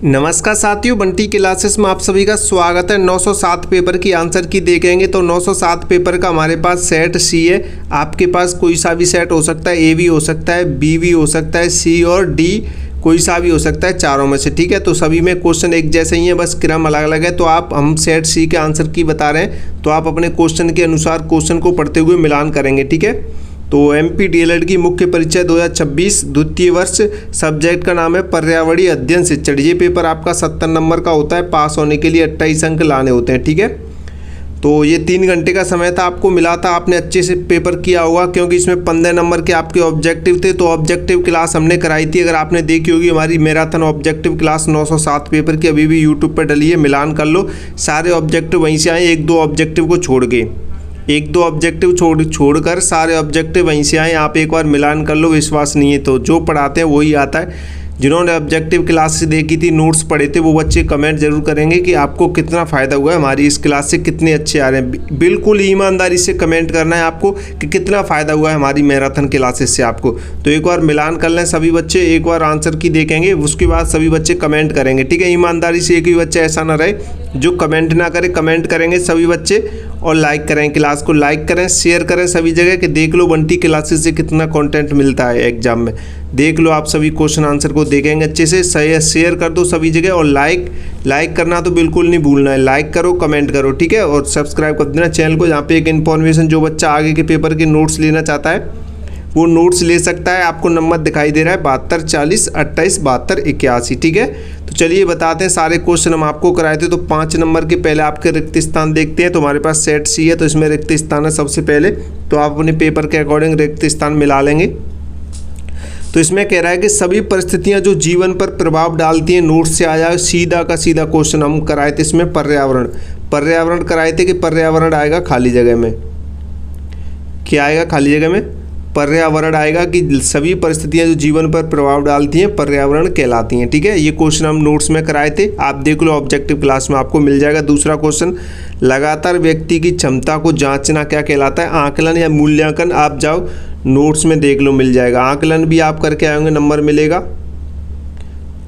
नमस्कार साथियों, बंटी क्लासेस में आप सभी का स्वागत है। 907 पेपर की आंसर की देखेंगे तो 907 पेपर का हमारे पास सेट सी है। आपके पास कोई सा भी सेट हो सकता है, ए भी हो सकता है, बी भी हो सकता है, सी और डी कोई सा भी हो सकता है, चारों में से। ठीक है, तो सभी में क्वेश्चन एक जैसे ही है, बस क्रम अलग अलग है। तो हम सेट सी के आंसर की बता रहे हैं, तो आप अपने क्वेश्चन के अनुसार क्वेश्चन को पढ़ते हुए मिलान करेंगे। ठीक है, तो एमपी डीएलएड की मुख्य परीक्षा 2026 द्वितीय वर्ष, सब्जेक्ट का नाम है पर्यावरणीय अध्ययन शिक्षण। ये पेपर आपका 70 नंबर का होता है। पास होने के लिए 28 अंक लाने होते हैं। ठीक है, तो ये 3 घंटे का समय था, आपको मिला था। आपने अच्छे से पेपर किया होगा, क्योंकि इसमें 15 नंबर के आपके ऑब्जेक्टिव थे। तो ऑब्जेक्टिव क्लास हमने कराई थी, अगर आपने देखी होगी हमारी मैराथन ऑब्जेक्टिव क्लास 907 पेपर की, अभी भी यूट्यूब पर डली है, मिलान कर लो। सारे ऑब्जेक्टिव वहीं से आए, 1-2 ऑब्जेक्टिव को छोड़ के, 1-2 ऑब्जेक्टिव छोड़कर सारे ऑब्जेक्टिव वहीं से आए। आप एक बार मिलान कर लो, विश्वास नहीं है तो जो पढ़ाते हैं वही आता है। जिन्होंने ऑब्जेक्टिव क्लास से देखी थी, नोट्स पढ़े थे, वो बच्चे कमेंट जरूर करेंगे कि आपको कितना फ़ायदा हुआ है, हमारी इस क्लास से कितने अच्छे आ रहे हैं। बिल्कुल ईमानदारी से कमेंट करना है आपको कि कितना फ़ायदा हुआ है हमारी मैराथन क्लासेस से आपको। तो एक बार मिलान कर लें सभी बच्चे, एक बार आंसर की देखेंगे, उसके बाद सभी बच्चे कमेंट करेंगे। ठीक है, ईमानदारी से, एक भी बच्चा ऐसा ना रहे जो कमेंट ना करे। कमेंट करेंगे सभी बच्चे और लाइक करें, क्लास को लाइक करें, शेयर करें सभी जगह कि देख लो बंटी क्लासेस से कितना कंटेंट मिलता है एग्जाम में। देख लो, आप सभी क्वेश्चन आंसर को देखेंगे अच्छे से। शेयर कर दो सभी जगह और लाइक करना तो बिल्कुल नहीं भूलना है। लाइक करो, कमेंट करो। ठीक है, और सब्सक्राइब कर देना चैनल को। यहाँ पे एक इन्फॉर्मेशन, जो बच्चा आगे के पेपर के नोट्स लेना चाहता है वो नोट्स ले सकता है। आपको नंबर दिखाई दे रहा है 72 40 28 72 81। ठीक है, तो चलिए बताते हैं सारे क्वेश्चन हम आपको कराए थे। तो 5 नंबर के पहले आपके रिक्त स्थान देखते हैं। तो हमारे पास सेट सी है, तो इसमें रिक्त स्थान है सबसे पहले। तो आप अपने पेपर के अकॉर्डिंग रिक्त स्थान मिला लेंगे। तो इसमें कह रहा है कि सभी परिस्थितियां जो जीवन पर प्रभाव डालती हैं, नोट से आ जाए। सीधा का सीधा क्वेश्चन हम कराए थे इसमें। पर्यावरण कराए थे कि पर्यावरण आएगा खाली जगह में। क्या आएगा खाली जगह में? पर्यावरण आएगा कि सभी परिस्थितियां जो जीवन पर प्रभाव डालती हैं पर्यावरण कहलाती हैं। ठीक है, ये क्वेश्चन हम नोट्स में कराए थे, आप देख लो ऑब्जेक्टिव क्लास में आपको मिल जाएगा। दूसरा क्वेश्चन, लगातार व्यक्ति की क्षमता को जांचना क्या कहलाता है? आकलन या मूल्यांकन। आप जाओ नोट्स में देख लो, मिल जाएगा। आकलन भी आप करके आएंगे, नंबर मिलेगा।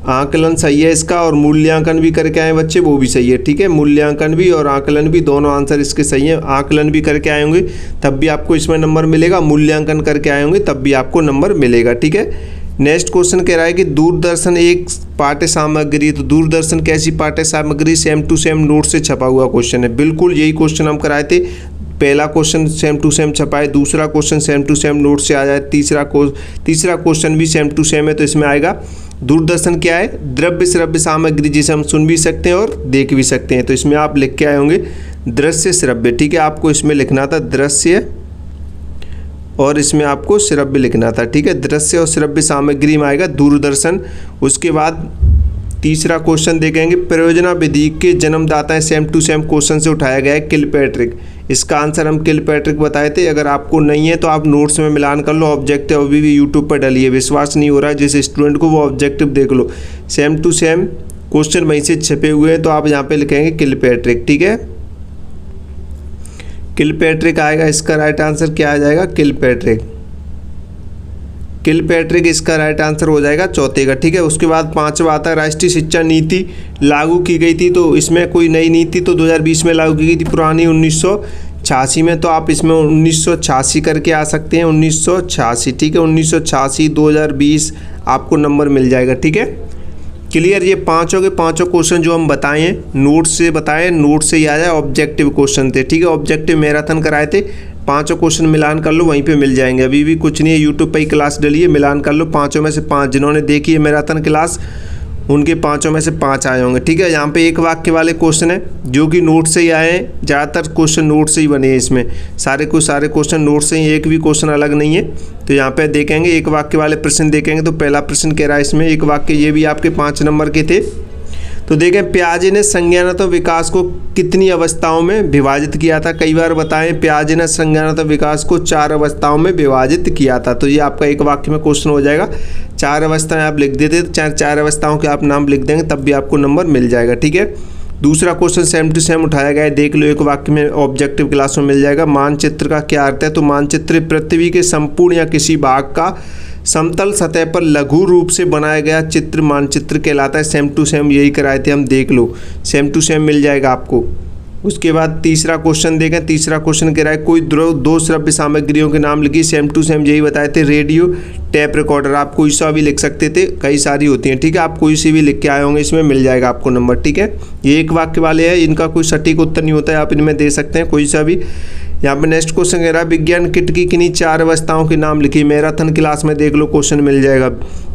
आकलन सही है इसका, और मूल्यांकन भी करके आए बच्चे, वो भी सही है। ठीक है, मूल्यांकन भी और आकलन भी, दोनों आंसर इसके सही है। आकलन भी करके आए होंगे तब भी आपको इसमें नंबर मिलेगा, मूल्यांकन करके आए होंगे तब भी आपको नंबर मिलेगा। ठीक है, नेक्स्ट क्वेश्चन कह रहा है कि दूरदर्शन एक पाठ्य सामग्री। तो दूरदर्शन कैसी पाठ्य सामग्री? सेम टू सेम नोट से छपा हुआ क्वेश्चन है। बिल्कुल यही क्वेश्चन हम कराए थे। पहला क्वेश्चन सेम टू सेम छपा है, दूसरा question same to same note से आ जाए, तीसरा क्वेश्चन भी सेम टू सेम है। तो इसमें आएगा दूरदर्शन क्या है? द्रव्य श्रव्य सामग्री, जिसे हम सुन भी सकते हैं और देख भी सकते हैं। तो इसमें आप लिख के आए होंगे दृश्य श्रव्य। ठीक है, आपको इसमें लिखना था दृश्य और इसमें आपको श्रव्य लिखना था। ठीक है, दृश्य और श्रव्य सामग्री में आएगा दूरदर्शन। उसके बाद तीसरा क्वेश्चन देखेंगे, प्रयोजना विधि के जन्मदाता है। सेम टू सेम क्वेश्चन से उठाया गया है, किलपैट्रिक। इसका आंसर हम किलपैट्रिक बताए थे। अगर आपको नहीं है तो आप नोट्स में मिलान कर लो। ऑब्जेक्टिव अभी भी यूट्यूब पर डली है, विश्वास नहीं हो रहा है जिस स्टूडेंट को, वो ऑब्जेक्टिव देख लो। सेम टू सेम क्वेश्चन वहीं से छपे हुए हैं, तो आप यहाँ पे लिखेंगे किलपैट्रिक। ठीक है, किलपैट्रिक आएगा। इसका राइट आंसर क्या आ जाएगा? किलपैट्रिक इसका राइट आंसर हो जाएगा चौथे का। ठीक है, उसके बाद 5वां आता है, राष्ट्रीय शिक्षा नीति लागू की गई थी। तो इसमें कोई नई नीति तो 2020 में लागू की गई थी, पुरानी 1986 में। तो आप इसमें 1986 करके आ सकते हैं, 1986। ठीक है, 1986 2020 आपको नंबर मिल जाएगा। ठीक है, क्लियर। ये पाँचों के पाँचों क्वेश्चन जो हम बताए हैं नोट से बताए, नोट से ही आ जाए, ऑब्जेक्टिव क्वेश्चन थे। ठीक है, ऑब्जेक्टिव मैराथन कराए थे। पाँचों क्वेश्चन मिलान कर लो, वहीं पे मिल जाएंगे। अभी भी कुछ नहीं है, यूट्यूब पे ही क्लास डली है, मिलान कर लो। 5 में से 5 जिन्होंने देखी है मैराथन क्लास, उनके 5 में से 5 आए होंगे। ठीक है, यहाँ पे एक वाक्य वाले क्वेश्चन है जो कि नोट से ही आए हैं। ज़्यादातर क्वेश्चन नोट से ही बने हैं इसमें, सारे क्वेश्चन नोट से ही, एक भी क्वेश्चन अलग नहीं है। तो यहाँ पे देखेंगे एक वाक्य वाले प्रश्न देखेंगे। तो पहला प्रश्न कह रहा है इसमें एक वाक्य, ये भी आपके 5 नंबर के थे। तो देखें, पियाजे ने संज्ञानात्मक विकास को कितनी अवस्थाओं में विभाजित किया था? कई बार बताएं, पियाजे ने संज्ञानात्मक विकास को 4 अवस्थाओं में विभाजित किया था। तो ये आपका एक वाक्य में क्वेश्चन हो जाएगा। 4 अवस्थाएं आप लिख देते, 4 अवस्थाओं के आप नाम लिख देंगे, तब भी आपको नंबर मिल जाएगा। ठीक है, दूसरा क्वेश्चन सेम टू सेम उठाया गया है, देख लो, एक वाक्य में ऑब्जेक्टिव क्लास में मिल जाएगा। मानचित्र का क्या अर्थ है? तो मानचित्र पृथ्वी के संपूर्ण या किसी भाग का समतल सतह पर लघु रूप से बनाया गया चित्र मानचित्र कहलाता है। सेम टू सेम यही कराए थे हम, देख लो, सेम टू सेम मिल जाएगा आपको। उसके बाद तीसरा क्वेश्चन देखें। तीसरा क्वेश्चन कह रहा है कोई दो श्रव्य सामग्रियों के नाम लिखिए। सेम टू सेम यही बताए थे, रेडियो, टेप रिकॉर्डर। आप कोई सा भी लिख सकते थे, कई सारी होती हैं, ठीक है। आप कोई सी भी लिख के आए होंगे, इसमें मिल जाएगा आपको नंबर, ठीक है। ये एक वाक्य वाले हैं, इनका कोई सटीक उत्तर नहीं होता है, आप इनमें दे सकते हैं कोई सा भी। यहाँ पे नेक्स्ट क्वेश्चन कह रहा है विज्ञान किट की किन्हीं 4 अवस्थाओं के नाम लिखिए। मैराथन क्लास में देख लो क्वेश्चन मिल जाएगा।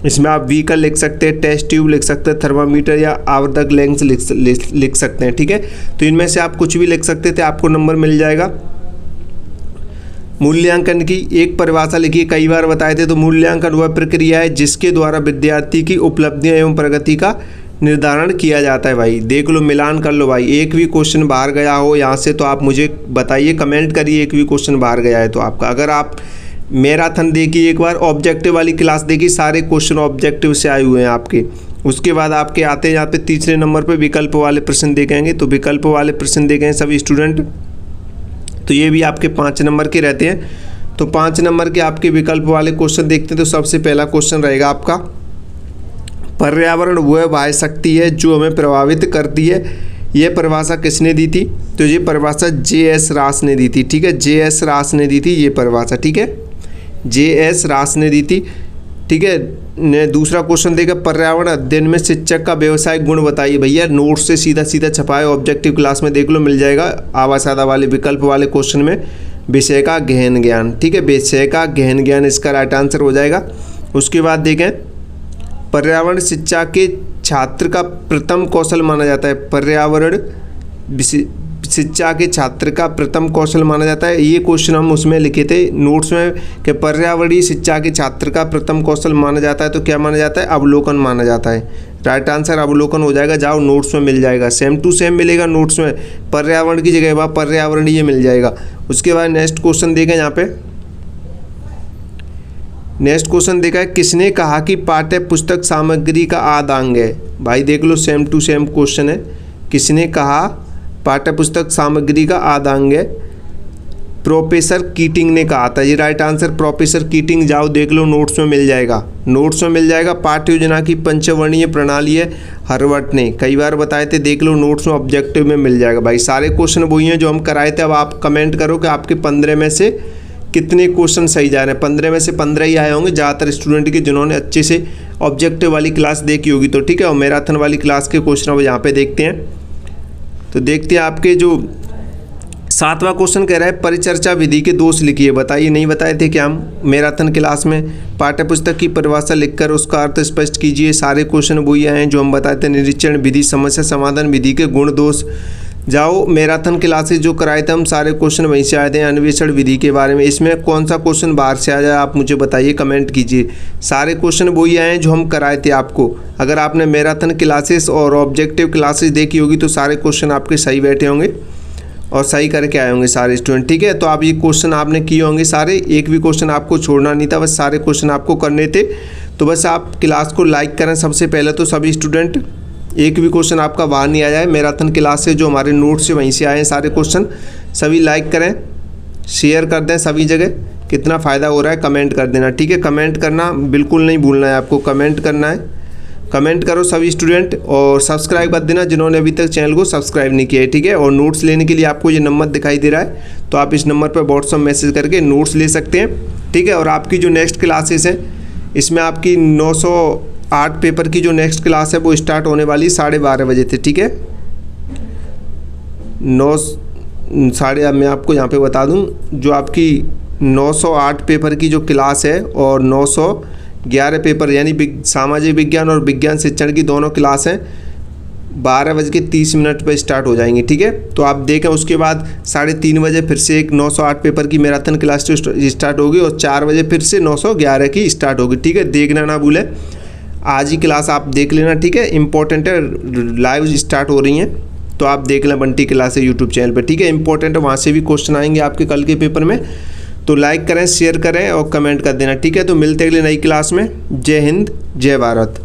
इसमें आप व्हीकल लिख सकते हैं, टेस्ट ट्यूब लिख सकते हैं, थर्मामीटर या आवर्धक लेंस लिख सकते हैं, ठीक है। तो इनमें से आप कुछ भी लिख सकते थे, आपको नंबर मिल जाएगा। मूल्यांकन की एक परिभाषा लिखिए, कई बार बताए थे। तो मूल्यांकन वह प्रक्रिया है जिसके द्वारा विद्यार्थी की उपलब्धियां एवं प्रगति का निर्धारण किया जाता है। भाई देख लो, मिलान कर लो भाई। एक भी क्वेश्चन बाहर गया हो यहाँ से तो आप मुझे बताइए, कमेंट करिए एक भी क्वेश्चन बाहर गया है तो आपका। अगर आप मैराथन देखिए एक बार, ऑब्जेक्टिव वाली क्लास देखिए, सारे क्वेश्चन ऑब्जेक्टिव से आए हुए हैं आपके। उसके बाद आपके आते हैं यहाँ पे तीसरे नंबर पे विकल्प वाले प्रश्न देखेंगे। तो विकल्प वाले प्रश्न देखें सभी स्टूडेंट, तो ये भी आपके 5 नंबर के रहते हैं। तो 5 नंबर के आपके विकल्प वाले क्वेश्चन देखते हैं। तो सबसे पहला क्वेश्चन रहेगा आपका, पर्यावरण वह बाह्य शक्ति है जो हमें प्रभावित करती है। यह परिभाषा किसने दी थी? तो ये परिभाषा J.S. रास ने दी थी, ठीक है। J.S. रास ने दी थी ये परिभाषा, ठीक है। J.S. रास ने दी थी, ठीक है। ने दूसरा क्वेश्चन देखा, पर्यावरण अध्ययन में शिक्षक का व्यवसायिक गुण बताइए। भैया नोट से सीधा सीधा छपाए, ऑब्जेक्टिव क्लास में देख लो, मिल जाएगा। आवासादा वाले विकल्प वाले क्वेश्चन में विषय का गहन ज्ञान, ठीक है। विषय का गहन ज्ञान इसका राइट आंसर हो जाएगा। उसके बाद देखें, पर्यावरण शिक्षा के छात्र का प्रथम कौशल माना जाता है। पर्यावरण शिक्षा के छात्र का प्रथम कौशल माना जाता है। ये क्वेश्चन हम उसमें लिखे थे नोट्स में कि पर्यावरणीय शिक्षा के छात्र का प्रथम कौशल माना जाता है। तो क्या माना जाता है? अवलोकन माना जाता है। राइट आंसर अवलोकन हो जाएगा। जाओ नोट्स में मिल जाएगा, सेम टू सेम मिलेगा नोट्स में। पर्यावरण की जगह वहाँ पर्यावरणीय मिल जाएगा। उसके बाद नेक्स्ट क्वेश्चन देखें, यहाँ पे नेक्स्ट क्वेश्चन देखा है, किसने कहा कि पाठ्य पुस्तक सामग्री का आद्य अंग है? भाई देख लो, सेम टू सेम क्वेश्चन है। किसने कहा पाठ्य पुस्तक सामग्री का आद्य अंग है? प्रोफेसर कीटिंग ने कहा था। ये राइट आंसर प्रोफेसर कीटिंग। जाओ देख लो, नोट्स में मिल जाएगा, नोट्स में मिल जाएगा। पाठ्य योजना की पंचवर्णीय प्रणाली है, हर्वर्ट ने कई बार बताए थे, देख लो नोट्स में ऑब्जेक्टिव में मिल जाएगा। भाई सारे क्वेश्चन वही हैं जो हम कराए थे। अब आप कमेंट करो कि आपके 15 में से कितने क्वेश्चन सही जा रहे हैं। 15 में से 15 ही आए होंगे ज़्यादातर स्टूडेंट के जिन्होंने अच्छे से ऑब्जेक्टिव वाली क्लास देखी होगी, तो ठीक है। और मैराथन वाली क्लास के क्वेश्चन अब यहाँ पे देखते हैं। तो देखते हैं आपके जो 7वां क्वेश्चन कह रहा है, परिचर्चा विधि के दोष लिखिए। बताइए, नहीं बताए थे क्या हम मैराथन क्लास में? पाठ्यपुस्तक की परिभाषा लिखकर उसका अर्थ स्पष्ट कीजिए। सारे क्वेश्चन वही आए हैं जो हम बताए थे। निरीक्षण विधि, समस्या समाधान विधि के गुण दोष। जाओ मैराथन क्लासेस जो कराए थे हम, सारे क्वेश्चन वहीं से आए थे। अन्वेषण विधि के बारे में, इसमें कौन सा क्वेश्चन बाहर से आ जाए आप मुझे बताइए, कमेंट कीजिए। सारे क्वेश्चन वही आए हैं जो हम कराए थे आपको। अगर आपने मैराथन क्लासेस और ऑब्जेक्टिव क्लासेस देखी होगी तो सारे क्वेश्चन आपके सही बैठे होंगे और सही करके आए होंगे सारे स्टूडेंट, ठीक है। तो आप ये क्वेश्चन आपने किए होंगे सारे, एक भी क्वेश्चन आपको छोड़ना नहीं था, बस सारे क्वेश्चन आपको करने थे। तो बस आप क्लास को लाइक करें सबसे पहले तो सभी स्टूडेंट, एक भी क्वेश्चन आपका बाहर नहीं आ जाए। मैराथन क्लास से जो हमारे नोट्स से वहीं से आए हैं सारे क्वेश्चन, सभी लाइक करें, शेयर कर दें सभी जगह। कितना फ़ायदा हो रहा है कमेंट कर देना, ठीक है। कमेंट करना बिल्कुल नहीं भूलना है आपको, कमेंट करना है। कमेंट करो सभी स्टूडेंट और सब्सक्राइब कर देना जिन्होंने अभी तक चैनल को सब्सक्राइब नहीं किया है, ठीक है। और नोट्स लेने के लिए आपको ये नंबर दिखाई दे रहा है, तो आप इस नंबर पर व्हाट्सअप मैसेज करके नोट्स ले सकते हैं, ठीक है। और आपकी जो नेक्स्ट क्लासेस हैं, इसमें आपकी 908 पेपर की जो नेक्स्ट क्लास है वो स्टार्ट होने वाली 12:30 बजे से, ठीक है। 9:30 मैं आपको यहाँ पे बता दूँ, जो आपकी 908 पेपर की जो क्लास है और 911 पेपर यानी सामाजिक विज्ञान और विज्ञान शिक्षण की दोनों क्लास हैं 12:30 पर स्टार्ट हो जाएंगी, ठीक है। तो आप देखें, उसके बाद 3:30 बजे फिर से एक 908 पेपर की मैराथन क्लास स्टार्ट होगी और 4 बजे फिर से 911 की स्टार्ट होगी, ठीक है। देखना ना भूलें, आज ही क्लास आप देख लेना, ठीक है। इंपॉर्टेंट है, लाइव स्टार्ट हो रही हैं तो आप देख लें बंटी क्लास है यूट्यूब चैनल पर, ठीक है। इंपॉर्टेंट है, वहाँ से भी क्वेश्चन आएंगे आपके कल के पेपर में। तो लाइक करें, शेयर करें और कमेंट कर देना, ठीक है। तो मिलते हैं अगले नई क्लास में। जय हिंद, जय भारत।